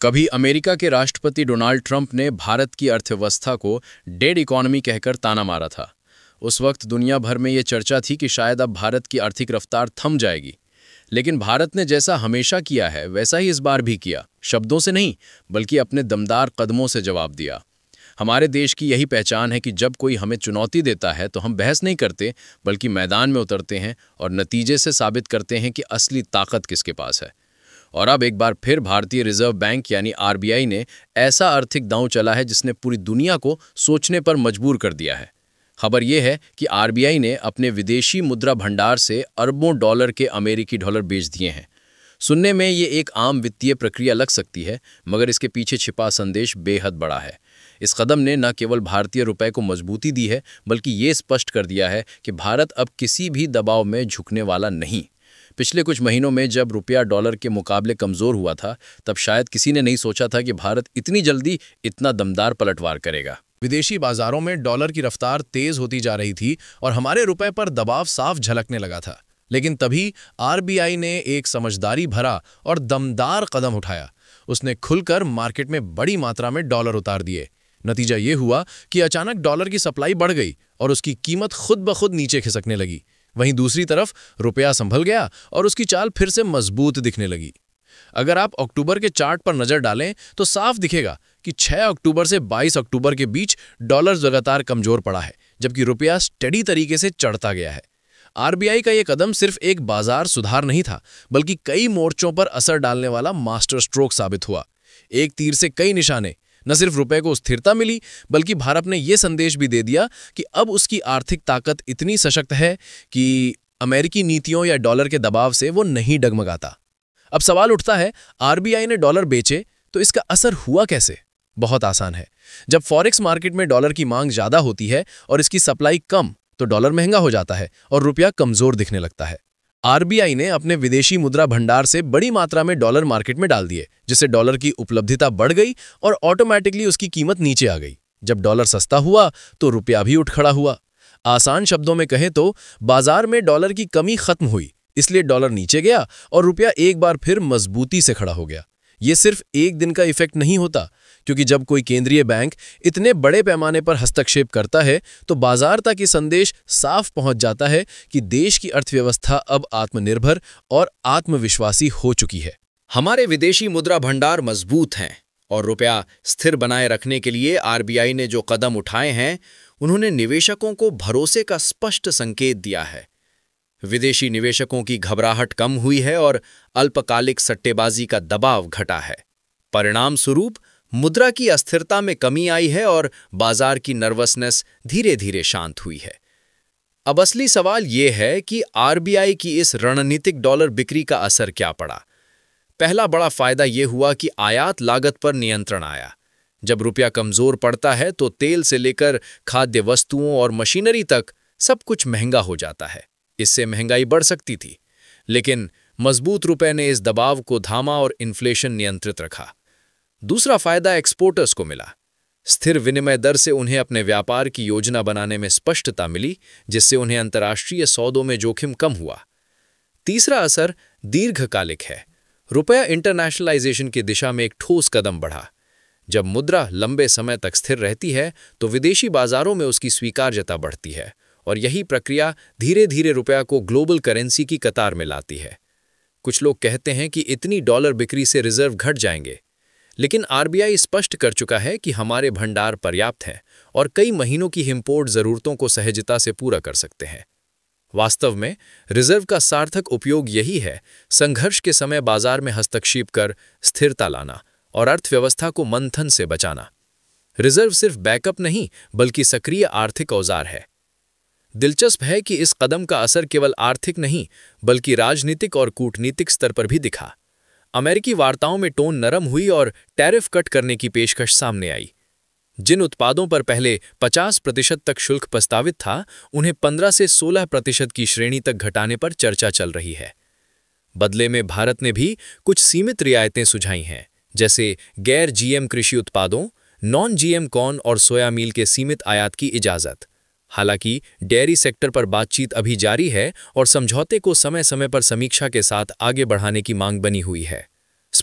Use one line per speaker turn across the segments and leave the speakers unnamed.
कभी अमेरिका के राष्ट्रपति डोनाल्ड ट्रंप ने भारत की अर्थव्यवस्था को डेड इकोनॉमी कहकर ताना मारा था। उस वक्त दुनिया भर में ये चर्चा थी कि शायद अब भारत की आर्थिक रफ्तार थम जाएगी। लेकिन भारत ने जैसा हमेशा किया है वैसा ही इस बार भी किया, शब्दों से नहीं बल्कि अपने दमदार कदमों से जवाब दिया। हमारे देश की यही पहचान है कि जब कोई हमें चुनौती देता है तो हम बहस नहीं करते बल्कि मैदान में उतरते हैं और नतीजे से साबित करते हैं कि असली ताकत किसके पास है। और अब एक बार फिर भारतीय रिजर्व बैंक यानी आरबीआई ने ऐसा आर्थिक दांव चला है जिसने पूरी दुनिया को सोचने पर मजबूर कर दिया है। खबर यह है कि आरबीआई ने अपने विदेशी मुद्रा भंडार से अरबों डॉलर के अमेरिकी डॉलर बेच दिए हैं। सुनने में ये एक आम वित्तीय प्रक्रिया लग सकती है, मगर इसके पीछे छिपा संदेश बेहद बड़ा है। इस कदम ने न केवल भारतीय रुपए को मजबूती दी है बल्कि ये स्पष्ट कर दिया है कि भारत अब किसी भी दबाव में झुकने वाला नहीं। पिछले कुछ महीनों में जब रुपया डॉलर के मुकाबले कमज़ोर हुआ था तब शायद किसी ने नहीं सोचा था कि भारत इतनी जल्दी इतना दमदार पलटवार करेगा।
विदेशी बाजारों में डॉलर की रफ्तार तेज होती जा रही थी और हमारे रुपए पर दबाव साफ झलकने लगा था। लेकिन तभी आरबीआई ने एक समझदारी भरा और दमदार कदम उठाया। उसने खुलकर मार्केट में बड़ी मात्रा में डॉलर उतार दिए। नतीजा ये हुआ कि अचानक डॉलर की सप्लाई बढ़ गई और उसकी कीमत खुद ब खुद नीचे खिसकने लगी। वहीं दूसरी तरफ रुपया संभल गया और उसकी चाल फिर से मजबूत दिखने लगी। अगर आप अक्टूबर के चार्ट पर नजर डालें तो साफ दिखेगा कि 6 अक्टूबर से 22 अक्टूबर के बीच डॉलर लगातार कमजोर पड़ा है, जबकि रुपया स्टेडी तरीके से चढ़ता गया है। आरबीआई का यह कदम सिर्फ एक बाजार सुधार नहीं था, बल्कि कई मोर्चों पर असर डालने वाला मास्टर स्ट्रोक साबित हुआ। एक तीर से कई निशाने। न सिर्फ रुपए को स्थिरता मिली बल्कि भारत ने यह संदेश भी दे दिया कि अब उसकी आर्थिक ताकत इतनी सशक्त है कि अमेरिकी नीतियों या डॉलर के दबाव से वो नहीं डगमगाता। अब सवाल उठता है, आरबीआई ने डॉलर बेचे तो इसका असर हुआ कैसे? बहुत आसान है। जब फॉरेक्स मार्केट में डॉलर की मांग ज्यादा होती है और इसकी सप्लाई कम तो डॉलर महंगा हो जाता है और रुपया कमजोर दिखने लगता है। आरबीआई ने अपने विदेशी मुद्रा भंडार से बड़ी मात्रा में डॉलर मार्केट में डाल दिए, जिससे डॉलर की उपलब्धता बढ़ गई और ऑटोमेटिकली उसकी कीमत नीचे आ गई। जब डॉलर सस्ता हुआ तो रुपया भी उठ खड़ा हुआ। आसान शब्दों में कहें तो बाजार में डॉलर की कमी खत्म हुई, इसलिए डॉलर नीचे गया और रुपया एक बार फिर मजबूती से खड़ा हो गया। ये सिर्फ एक दिन का इफेक्ट नहीं होता, क्योंकि जब कोई केंद्रीय बैंक इतने बड़े पैमाने पर हस्तक्षेप करता है तो बाजार तक ये संदेश साफ पहुंच जाता है कि देश की अर्थव्यवस्था अब आत्मनिर्भर और आत्मविश्वासी हो चुकी है।
हमारे विदेशी मुद्रा भंडार मजबूत हैं और रुपया स्थिर बनाए रखने के लिए आरबीआई ने जो कदम उठाए हैं उन्होंने निवेशकों को भरोसे का स्पष्ट संकेत दिया है। विदेशी निवेशकों की घबराहट कम हुई है और अल्पकालिक सट्टेबाजी का दबाव घटा है। परिणाम स्वरूप मुद्रा की अस्थिरता में कमी आई है और बाजार की नर्वसनेस धीरे धीरे शांत हुई है। अब असली सवाल यह है कि आरबीआई की इस रणनीतिक डॉलर बिक्री का असर क्या पड़ा। पहला बड़ा फायदा यह हुआ कि आयात लागत पर नियंत्रण आया। जब रुपया कमजोर पड़ता है तो तेल से लेकर खाद्य वस्तुओं और मशीनरी तक सब कुछ महंगा हो जाता है। इससे महंगाई बढ़ सकती थी, लेकिन मजबूत रुपए ने इस दबाव को थामा और इन्फ्लेशन नियंत्रित रखा। दूसरा फायदा एक्सपोर्टर्स को मिला। स्थिर विनिमय दर से उन्हें अपने व्यापार की योजना बनाने में स्पष्टता मिली, जिससे उन्हें अंतर्राष्ट्रीय सौदों में जोखिम कम हुआ। तीसरा असर दीर्घकालिक है। रुपया इंटरनेशनलाइजेशन की दिशा में एक ठोस कदम बढ़ा। जब मुद्रा लंबे समय तक स्थिर रहती है तो विदेशी बाजारों में उसकी स्वीकार्यता बढ़ती है और यही प्रक्रिया धीरे धीरे रुपया को ग्लोबल करेंसी की कतार में लाती है। कुछ लोग कहते हैं कि इतनी डॉलर बिक्री से रिजर्व घट जाएंगे, लेकिन आरबीआई स्पष्ट कर चुका है कि हमारे भंडार पर्याप्त हैं और कई महीनों की इंपोर्ट जरूरतों को सहजता से पूरा कर सकते हैं। वास्तव में रिजर्व का सार्थक उपयोग यही है, संघर्ष के समय बाजार में हस्तक्षेप कर स्थिरता लाना और अर्थव्यवस्था को मंथन से बचाना। रिजर्व सिर्फ बैकअप नहीं बल्कि सक्रिय आर्थिक औजार है। दिलचस्प है कि इस कदम का असर केवल आर्थिक नहीं बल्कि राजनीतिक और कूटनीतिक स्तर पर भी दिखा। अमेरिकी वार्ताओं में टोन नरम हुई और टैरिफ कट करने की पेशकश सामने आई। जिन उत्पादों पर पहले 50% तक शुल्क प्रस्तावित था, उन्हें 15 से 16% की श्रेणी तक घटाने पर चर्चा चल रही है। बदले में भारत ने भी कुछ सीमित रियायतें सुझाई हैं, जैसे गैर जीएम कृषि उत्पादों, नॉन जीएम कॉर्न और सोया मील के सीमित आयात की इजाजत। हालांकि डेयरी सेक्टर पर बातचीत अभी जारी है और समझौते को समय समय पर समीक्षा के साथ आगे बढ़ाने की मांग बनी हुई है।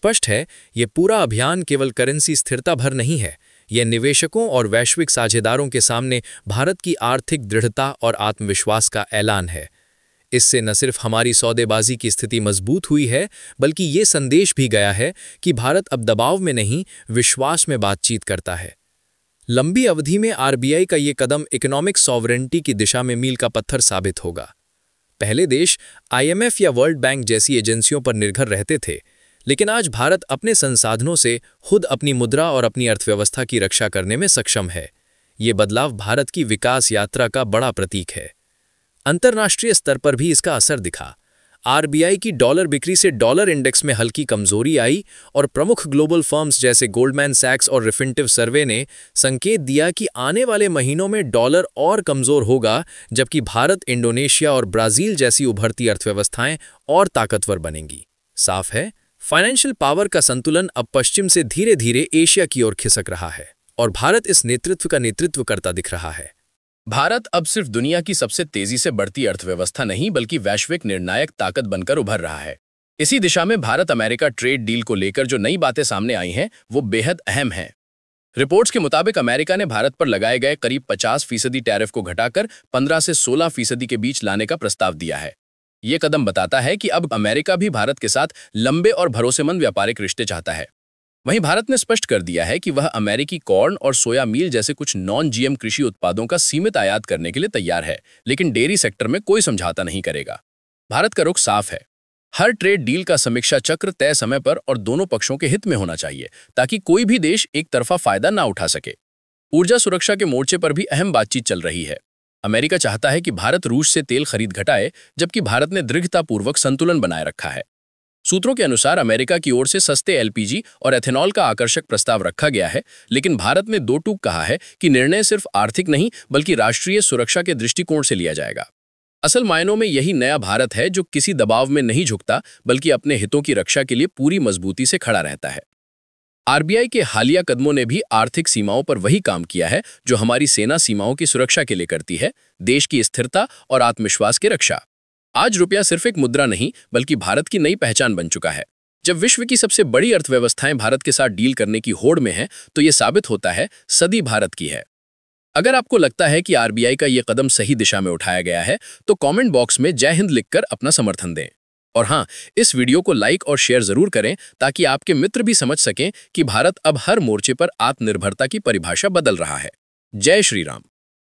स्पष्ट है, ये पूरा अभियान केवल करेंसी स्थिरता भर नहीं है, यह निवेशकों और वैश्विक साझेदारों के सामने भारत की आर्थिक दृढ़ता और आत्मविश्वास का ऐलान है। इससे न सिर्फ हमारी सौदेबाजी की स्थिति मजबूत हुई है, बल्कि ये संदेश भी गया है कि भारत अब दबाव में नहीं, विश्वास में बातचीत करता है। लंबी अवधि में आरबीआई का ये कदम इकोनॉमिक सॉवरेनिटी की दिशा में मील का पत्थर साबित होगा। पहले देश आईएमएफ या वर्ल्ड बैंक जैसी एजेंसियों पर निर्भर रहते थे, लेकिन आज भारत अपने संसाधनों से खुद अपनी मुद्रा और अपनी अर्थव्यवस्था की रक्षा करने में सक्षम है। ये बदलाव भारत की विकास यात्रा का बड़ा प्रतीक है। अंतर्राष्ट्रीय स्तर पर भी इसका असर दिखा। आरबीआई की डॉलर बिक्री से डॉलर इंडेक्स में हल्की कमजोरी आई और प्रमुख ग्लोबल फर्म्स जैसे गोल्डमैन सैक्स और रिफिनिटिव सर्वे ने संकेत दिया कि आने वाले महीनों में डॉलर और कमजोर होगा, जबकि भारत, इंडोनेशिया और ब्राजील जैसी उभरती अर्थव्यवस्थाएं और ताकतवर बनेंगी। साफ है, फाइनेंशियल पावर का संतुलन अब पश्चिम से धीरे धीरे एशिया की ओर खिसक रहा है और भारत इस नेतृत्व का नेतृत्व करता दिख रहा है।
भारत अब सिर्फ दुनिया की सबसे तेजी से बढ़ती अर्थव्यवस्था नहीं, बल्कि वैश्विक निर्णायक ताकत बनकर उभर रहा है। इसी दिशा में भारत अमेरिका ट्रेड डील को लेकर जो नई बातें सामने आई हैं, वो बेहद अहम हैं। रिपोर्ट्स के मुताबिक अमेरिका ने भारत पर लगाए गए करीब 50% टैरिफ को घटाकर 15 से 16% के बीच लाने का प्रस्ताव दिया है। ये कदम बताता है कि अब अमेरिका भी भारत के साथ लंबे और भरोसेमंद व्यापारिक रिश्ते चाहता है। वहीं भारत ने स्पष्ट कर दिया है कि वह अमेरिकी कॉर्न और सोया मील जैसे कुछ नॉन जीएम कृषि उत्पादों का सीमित आयात करने के लिए तैयार है, लेकिन डेयरी सेक्टर में कोई समझौता नहीं करेगा। भारत का रुख साफ है, हर ट्रेड डील का समीक्षा चक्र तय समय पर और दोनों पक्षों के हित में होना चाहिए, ताकि कोई भी देश एक तरफा फायदा ना उठा सके। ऊर्जा सुरक्षा के मोर्चे पर भी अहम बातचीत चल रही है। अमेरिका चाहता है कि भारत रूस से तेल खरीद घटाए, जबकि भारत ने दृढ़तापूर्वक संतुलन बनाए रखा है। सूत्रों के अनुसार अमेरिका की ओर से सस्ते एलपीजी और एथेनॉल का आकर्षक प्रस्ताव रखा गया है, लेकिन भारत ने दो टूक कहा है कि निर्णय सिर्फ आर्थिक नहीं, बल्कि राष्ट्रीय सुरक्षा के दृष्टिकोण से लिया जाएगा। असल मायनों में यही नया भारत है, जो किसी दबाव में नहीं झुकता, बल्कि अपने हितों की रक्षा के लिए पूरी मजबूती से खड़ा रहता है। आरबीआई के हालिया कदमों ने भी आर्थिक सीमाओं पर वही काम किया है जो हमारी सेना सीमाओं की सुरक्षा के लिए करती है, देश की स्थिरता और आत्मविश्वास की रक्षा। आज रुपया सिर्फ एक मुद्रा नहीं, बल्कि भारत की नई पहचान बन चुका है। जब विश्व की सबसे बड़ी अर्थव्यवस्थाएं भारत के साथ डील करने की होड़ में हैं, तो यह साबित होता है सदी भारत की है। अगर आपको लगता है कि आरबीआई का यह कदम सही दिशा में उठाया गया है, तो कमेंट बॉक्स में जय हिंद लिखकर अपना समर्थन दें। और हाँ, इस वीडियो को लाइक और शेयर जरूर करें, ताकि आपके मित्र भी समझ सकें कि भारत अब हर मोर्चे पर आत्मनिर्भरता की परिभाषा बदल रहा है। जय श्री राम।